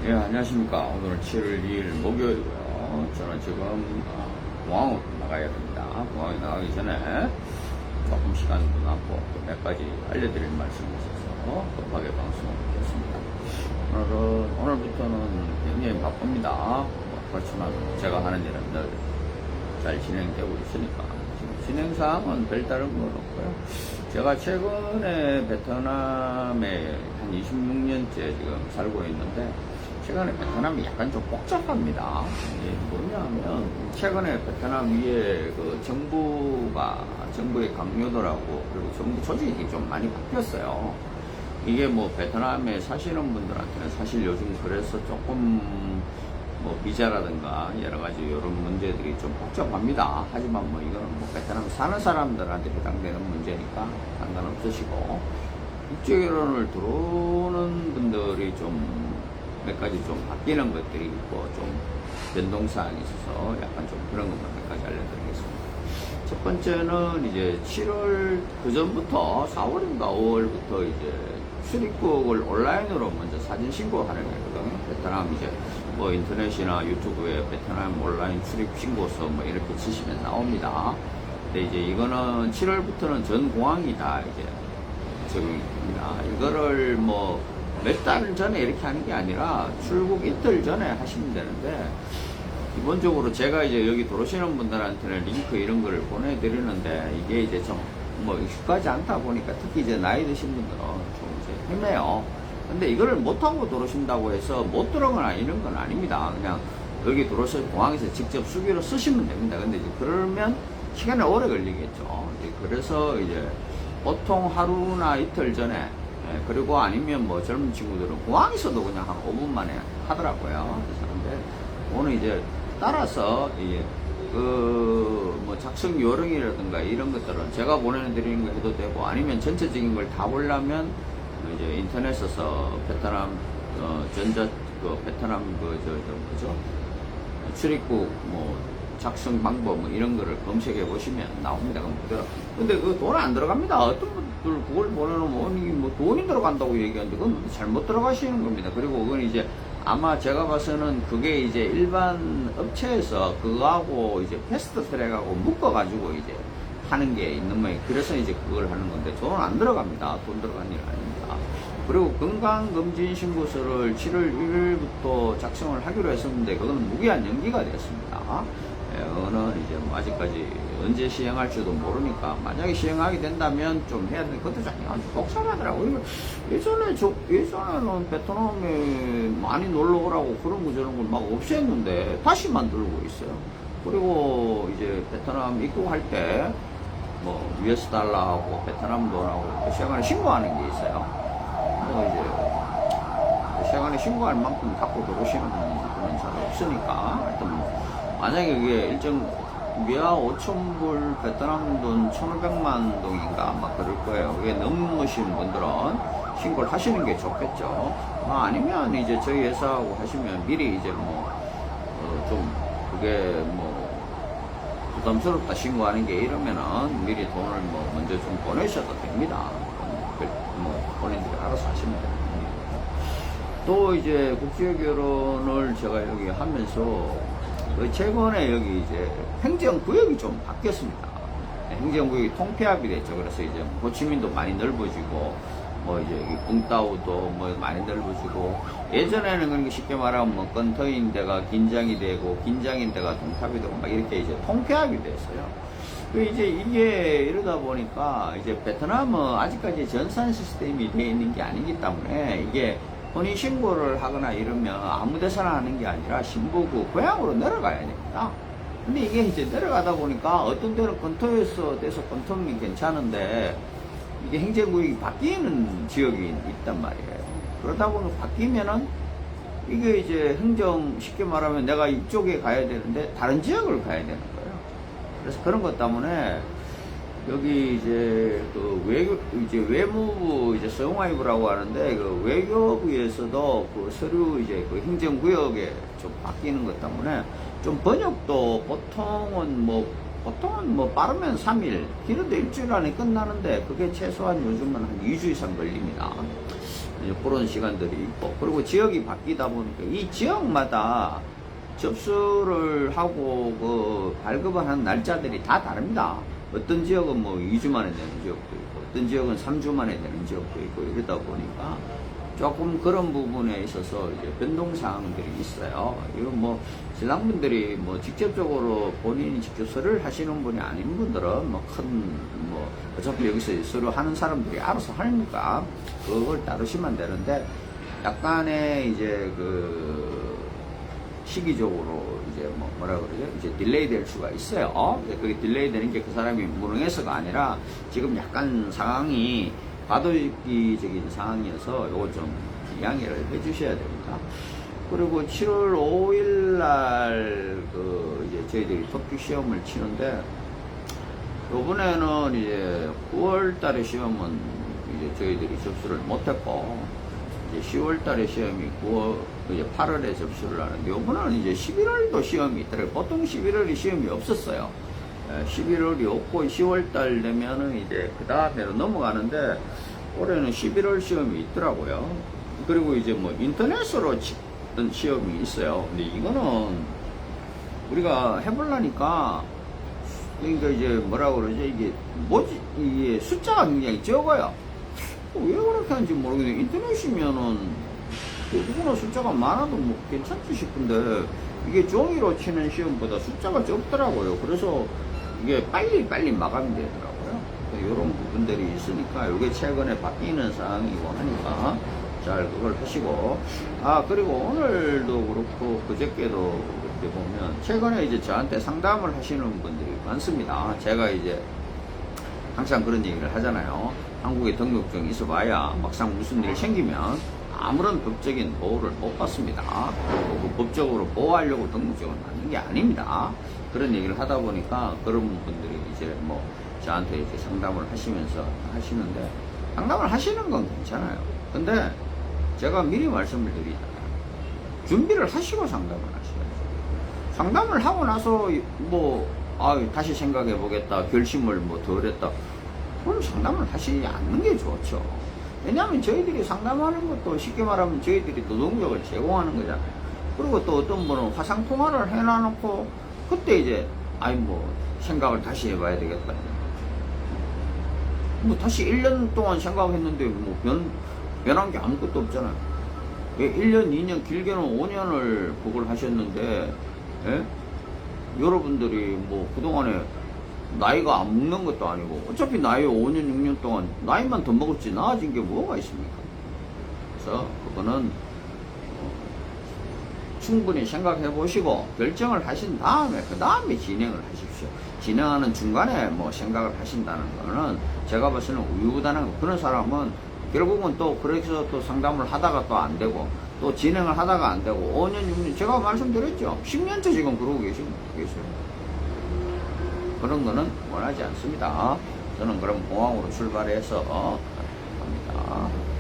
예, 안녕하십니까. 오늘은 7월 2일 목요일이고요. 저는 지금 공항으로 나가야 됩니다. 공항에 나가기 전에 조금 시간도 남고 또 몇 가지 알려드릴 말씀이 있어서 급하게 방송을 켰습니다. 오늘부터는 굉장히 바쁩니다. 그렇지만 제가 하는 일은 늘 잘 진행되고 있으니까 지금 진행사항은 별다른 건 없고요. 제가 최근에 베트남에 한 26년째 지금 살고 있는데 최근에 베트남이 약간 좀 복잡합니다. 뭐냐면 최근에 베트남 위에 그 정부의 강요도라고 그리고 정부 조직이 좀 많이 바뀌었어요. 이게 뭐 베트남에 사시는 분들한테는 사실 요즘 그래서 조금 뭐 비자라든가 여러 가지 이런 문제들이 좀 복잡합니다. 하지만 뭐 이거는 뭐 베트남 사는 사람들한테 해당되는 문제니까 상관없으시고 국제결혼을 들어오는 분들이 좀 몇 가지 좀 바뀌는 것들이 있고 좀 변동사항이 있어서 약간 좀 그런 것만 몇 가지 알려드리겠습니다. 첫 번째는 이제 7월 그 전부터 4월인가 5월부터 이제 출입국을 온라인으로 먼저 사진 신고하는 거거든요. 베트남 이제 뭐 인터넷이나 유튜브에 베트남 온라인 출입 신고서 뭐 이렇게 치시면 나옵니다. 근데 이제 이거는 7월부터는 전 공항이 다 이제 적용이 됩니다. 이거를 뭐 몇 달 전에 이렇게 하는 게 아니라 출국 이틀 전에 하시면 되는데 기본적으로 제가 이제 여기 들어오시는 분들한테는 링크 이런 거를 보내드리는데 이게 이제 좀 뭐 익숙하지 않다 보니까 특히 이제 나이 드신 분들은 좀 이제 헤매요. 근데 이거를 못하고 들어오신다고 해서 못 들어가거나 이런 건 아닙니다. 그냥 여기 들어오셔서 공항에서 직접 수기로 쓰시면 됩니다. 근데 이제 그러면 시간이 오래 걸리겠죠. 이제 그래서 이제 보통 하루나 이틀 전에 그리고 아니면 뭐 젊은 친구들은 공항에서도 그냥 한 5분 만에 하더라고요. 그런데 오늘 이제 따라서 이제 뭐 작성 요령이라든가 이런 것들은 제가 보내드리는 거 해도 되고 아니면 전체적인 걸 다 보려면 이제 인터넷에서 베트남 베트남 뭐죠 출입국 뭐 작성 방법 뭐 이런 거를 검색해 보시면 나옵니다. 근데 그 돈 안 들어갑니다. 어떤 분들 그걸 보내놓으면 뭐 돈이 들어간다고 얘기하는데 그건 잘못 들어가시는 겁니다. 그리고 그건 이제 아마 제가 봐서는 그게 이제 일반 업체에서 그거하고 이제 패스트 트랙하고 묶어가지고 이제 하는 게 있는 모양이에요. 그래서 이제 그걸 하는 건데 돈은 안 들어갑니다. 돈 들어간 일 아닙니다. 그리고 건강검진 신고서를 7월 1일부터 작성을 하기로 했었는데 그거는 무기한 연기가 됐습니다. 그거는 이제 뭐 아직까지 언제 시행할지도 모르니까 만약에 시행하게 된다면 좀 해야 되는데 그것도 아주 복잡하더라고요. 예전에는 베트남에 많이 놀러 오라고 그런 거 저런 걸 막 없앴는데 다시 만들고 있어요. 그리고 이제 베트남 입국할 때 뭐 US 달러하고 베트남 돈하고 시간에 신고하는 게 있어요. 뭐 이제 시간에 신고할 만큼 갖고 들어오시는 분은 잘 없으니까 하여튼 만약에 이게 일정 미아 5,000불 베트남 돈 1,500만 동인가 아마 그럴 거예요. 그게 넘으신 분들은 신고를 하시는 게 좋겠죠. 아니면 이제 저희 회사하고 하시면 미리 이제 좀 그게 부담스럽다 신고하는 게 이러면은 미리 돈을 먼저 좀 보내셔도 됩니다. 본인들이 알아서 하시면 됩니다. 또 이제 국제결혼을 제가 여기 하면서 최근에 여기 이제 행정구역이 좀 바뀌었습니다. 행정구역이 통폐합이 됐죠. 그래서 이제 호치민도 많이 넓어지고, 뭐 이제 붕따오도 뭐 많이 넓어지고, 예전에는 그러니까 쉽게 말하면 뭐 건터인 데가 긴장이 되고, 긴장인 데가 동탑이 되고, 막 이렇게 이제 통폐합이 됐어요. 이제 이게 이러다 보니까 이제 베트남은 아직까지 전산 시스템이 되어 있는 게 아니기 때문에 이게 혼인신고를 하거나 이러면 아무 데서나 하는 게 아니라 신부구 고향으로 내려가야 됩니다. 근데 이게 이제 내려가다 보니까 어떤 데는 건토에서 돼서 건토는 괜찮은데 이게 행정구역이 바뀌는 지역이 있단 말이에요. 그러다 보면 바뀌면은 이게 이제 쉽게 말하면 내가 이쪽에 가야 되는데 다른 지역을 가야 되는 거예요. 그래서 그런 것 때문에 여기 이제 외무부 서용화이부라고 하는데 그 외교부에서도 그 서류 그 행정구역에 좀 바뀌는 것 때문에 좀 번역도 보통은 빠르면 3일, 길어도 일주일 안에 끝나는데 그게 최소한 요즘은 한 2주 이상 걸립니다. 이제 그런 시간들이 있고, 그리고 지역이 바뀌다 보니까 이 지역마다 접수를 하고 그 발급을 하는 날짜들이 다 다릅니다. 어떤 지역은 뭐 2주 만에 되는 지역도 있고, 어떤 지역은 3주 만에 되는 지역도 있고, 이러다 보니까 조금 그런 부분에 있어서 이제 변동사항들이 있어요. 이건 뭐 신랑분들이 뭐 직접적으로 본인이 직접 서류를 하시는 분이 아닌 분들은 뭐 어차피 여기서 서류 하는 사람들이 알아서 하니까 그걸 따르시면 되는데, 약간의 이제 그 시기적으로 이제 뭐라 그러죠? 이제 딜레이 될 수가 있어요. 그게 딜레이 되는 게 그 사람이 무능해서가 아니라 지금 약간 상황이 과도기적인 상황이어서 요거 좀 양해를 해 주셔야 됩니다. 그리고 7월 5일 날 그 이제 저희들이 토픽 시험을 치는데, 요번에는 이제 9월 달에 시험은 이제 저희들이 접수를 못했고, 이제 10월 달에 시험이 이제 8월에 접수를 하는데, 요번에는 이제 11월도 시험이 있더라고요. 보통 11월이 시험이 없었어요. 11월이 없고 10월 달 되면은 이제 그 다음에로 넘어가는데, 올해는 11월 시험이 있더라고요. 그리고 이제 뭐 인터넷으로 치던 시험이 있어요. 근데 이거는 우리가 해보려니까, 그러니까 이제 뭐라 그러죠? 이게 뭐지? 이게 숫자가 굉장히 적어요. 왜 그렇게 하는지 모르겠는데, 인터넷이면은 누구나 숫자가 많아도 뭐 괜찮지 싶은데, 이게 종이로 치는 시험보다 숫자가 적더라고요. 그래서 이게 빨리 마감이 되더라고요. 이런 부분들이 있으니까, 이게 최근에 바뀌는 상황이고 하니까 잘 그걸 하시고, 그리고 오늘도 그렇고 그저께도 이렇게 보면 최근에 이제 저한테 상담을 하시는 분들이 많습니다. 제가 이제 항상 그런 얘기를 하잖아요. 한국에 등록증이 있어봐야 막상 무슨 일이 생기면 아무런 법적인 보호를 못 받습니다. 그리고 그 법적으로 보호하려고 등록증을 받는 게 아닙니다. 그런 얘기를 하다 보니까 그런 분들이 이제 뭐 저한테 이제 상담을 하시면서 하시는데, 상담을 하시는 건 괜찮아요. 근데 제가 미리 말씀을 드리잖아요. 준비를 하시고 상담을 하셔야죠. 상담을 하고 나서 다시 생각해 보겠다, 결심을 덜 했다, 그럼 상담을 하시지 않는 게 좋죠. 왜냐하면 저희들이 상담하는 것도 쉽게 말하면 저희들이 노동력을 제공하는 거잖아요. 그리고 또 어떤 분은 화상통화를 해놔놓고 그때 이제 생각을 다시 해봐야 되겠다. 다시 1년 동안 생각했는데 변한 게 아무것도 없잖아요. 1년, 2년, 길게는 5년을 그걸 하셨는데, 예? 여러분들이 그동안에 나이가 안 먹는 것도 아니고, 어차피 나이 5년, 6년 동안 나이만 더 먹었지 나아진 게 뭐가 있습니까? 그래서 그거는 충분히 생각해 보시고 결정을 하신 다음에 그 다음에 진행을 하십시오. 진행하는 중간에 생각을 하신다는 거는 제가 봤을 때는 우유부단한 그런 사람은 결국은 또 그래서 또 상담을 하다가 또 안 되고 또 진행을 하다가 안 되고 5년, 6년 제가 말씀드렸죠. 10년째 지금 그러고 계세요. 그런 거는 원하지 않습니다. 저는 그럼 공항으로 출발해서 갑니다.